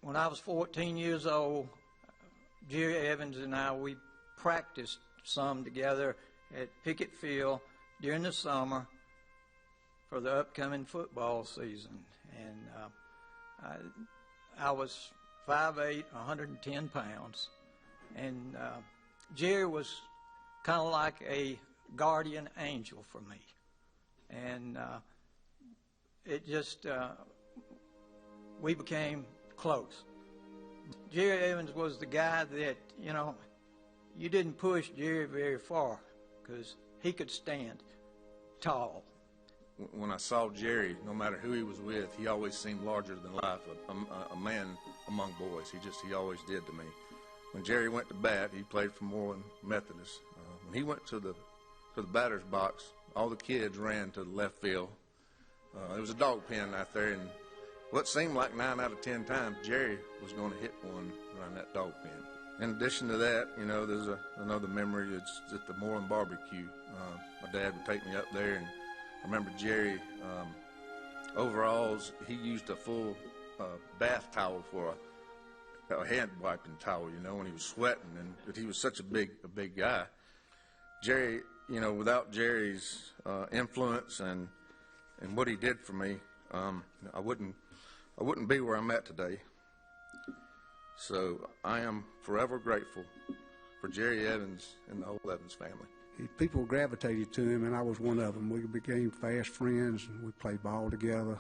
When I was 14 years old, Jerry Evans and I, we practiced some together at Pickett Field during the summer for the upcoming football season. And I was 5'8", 110 pounds. And Jerry was kind of like a guardian angel for me. And it just, we became close. Jerry Evans was the guy that, you know, you didn't push Jerry very far because he could stand tall. When I saw Jerry, no matter who he was with, he always seemed larger than life, a man among boys. He always did to me. When Jerry went to bat, he played for Moreland Methodist. When he went to the batter's box, all the kids ran to the left field. There was a dog pen out there, and what seemed like 9 out of 10 times, Jerry was going to hit one around that dog pen. In addition to that, you know, there's another memory. It's at the Moreland barbecue. My dad would take me up there, and I remember Jerry, overalls, he used a full bath towel for a hand wiping towel, you know, when he was sweating, but he was such a big guy. Jerry, you know, without Jerry's influence and what he did for me, I wouldn't be where I'm at today. So I am forever grateful for Jerry Evans and the whole Evans family. People gravitated to him, and I was one of them. We became fast friends, and we played ball together.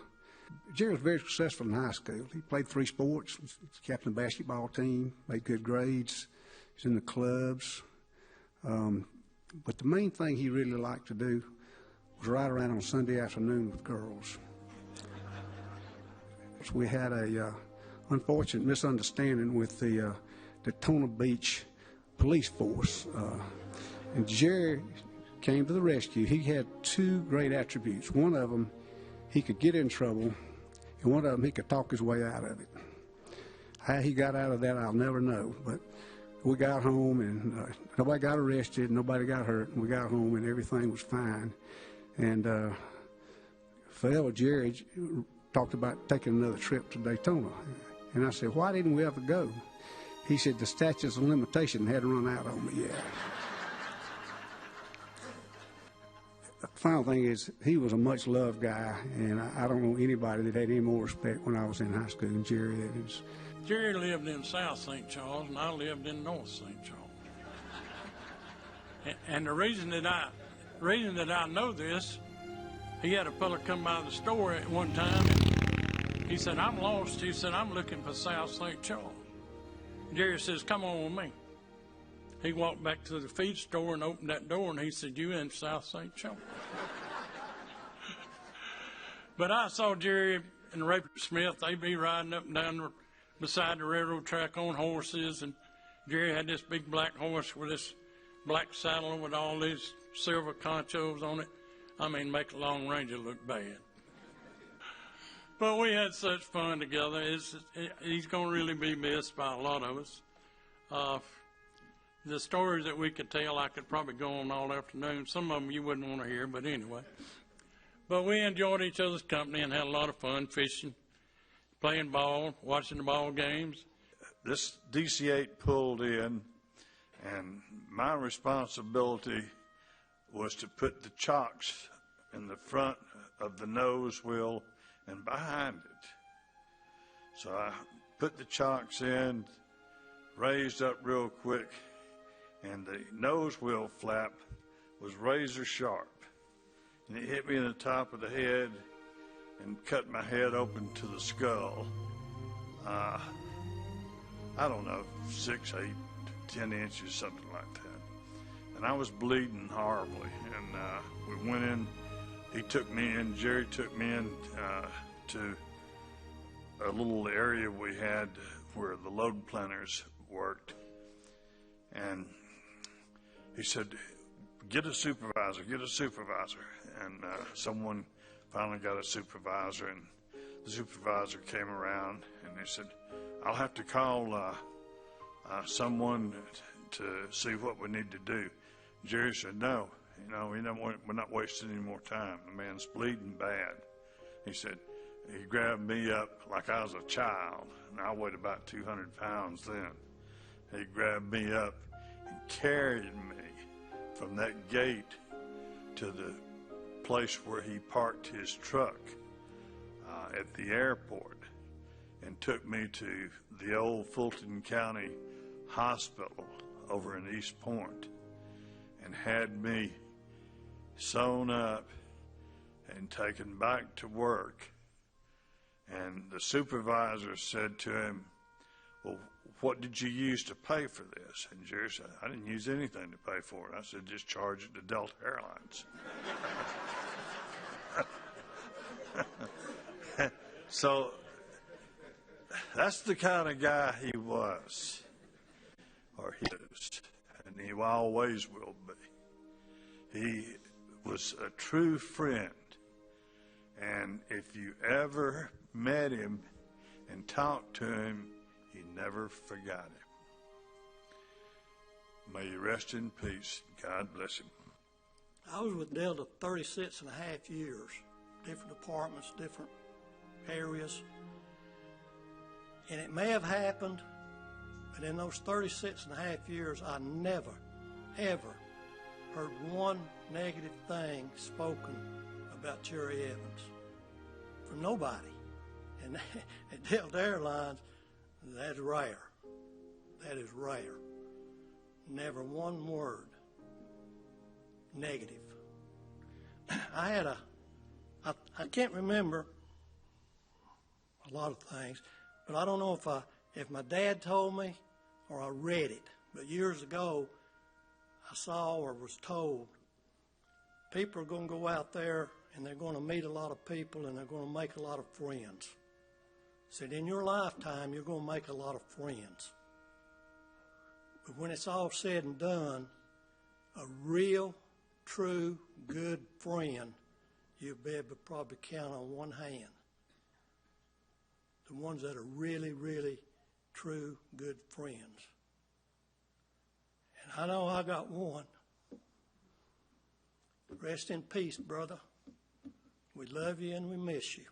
Jerry was very successful in high school. He played 3 sports, was captain of the basketball team, made good grades. He was in the clubs. But the main thing he really liked to do was ride around on Sunday afternoon with girls. So we had a unfortunate misunderstanding with the Daytona Beach police force. And Jerry came to the rescue. He had 2 great attributes. One of them, he could get in trouble, and one of them, he could talk his way out of it. How he got out of that, I'll never know. But we got home, and nobody got arrested, nobody got hurt, and we got home, and everything was fine. And forever, Jerry talked about taking another trip to Daytona. And I said, why didn't we ever go? He said, the statutes of limitation hadn't run out on me yet. The final thing is, he was a much-loved guy, and I don't know anybody that had any more respect when I was in high school than Jerry Evans. Jerry lived in South St. Charles, and I lived in North St. Charles. And the reason that I know this, he had a fella come by the store at one time, and he said, I'm lost. He said, I'm looking for South St. Charles. Jerry says, come on with me. He walked back to the feed store and opened that door, and he said, you in South St. Charles. But I saw Jerry and Raper Smith, they'd be riding up and down beside the railroad track on horses, and Jerry had this big black horse with this black saddle with all these silver conchos on it. I mean, make a Long Ranger look bad. But we had such fun together. He's going to really be missed by a lot of us. The stories that we could tell, I could probably go on all afternoon. Some of them you wouldn't want to hear, but anyway. But we enjoyed each other's company and had a lot of fun fishing, playing ball, watching the ball games. This DC-8 pulled in, and my responsibility was to put the chocks in the front of the nose wheel and behind it. So I put the chocks in, raised up real quick, and the nose wheel flap was razor sharp. And it hit me in the top of the head and cut my head open to the skull. I don't know, 6, 8, 10 inches, something like that. And I was bleeding horribly. And we went in, he took me in, Jerry took me in to a little area we had where the load planters worked. And he said, get a supervisor, get a supervisor. And someone finally got a supervisor, and the supervisor came around, and he said, I'll have to call someone to see what we need to do. Jerry said, no, we're not wasting any more time. The man's bleeding bad. He said, He grabbed me up like I was a child, and I weighed about 200 pounds then. He grabbed me up and carried me from that gate to the place where he parked his truck at the airport, and took me to the old Fulton County Hospital over in East Point, and had me sewn up and taken back to work. And the supervisor said to him, "Well, what did you use to pay for this?" And Jerry said, "I didn't use anything to pay for it." I said, "Just charge it to Delta Airlines." So that's the kind of guy he was, or he is, and he always will be. He was a true friend, and if you ever met him and talked to him, you never forgot him. May you rest in peace. God bless him. I was with Delta 36 and a half years, different departments, different areas. And it may have happened, but in those 36 and a half years, I never, ever heard one negative thing spoken about Jerry Evans from nobody. And at Delta Airlines, that's rare. That is rare. Never one word negative. I can't remember a lot of things, but I don't know if my dad told me or I read it. But years ago, I saw or was told people are going to go out there and they're going to meet a lot of people and they're going to make a lot of friends. Said in your lifetime, you're going to make a lot of friends. But when it's all said and done, a real, true, good friend, you'll be able to probably count on one hand. The ones that are really, really true, good friends. And I know I got one. Rest in peace, brother. We love you and we miss you.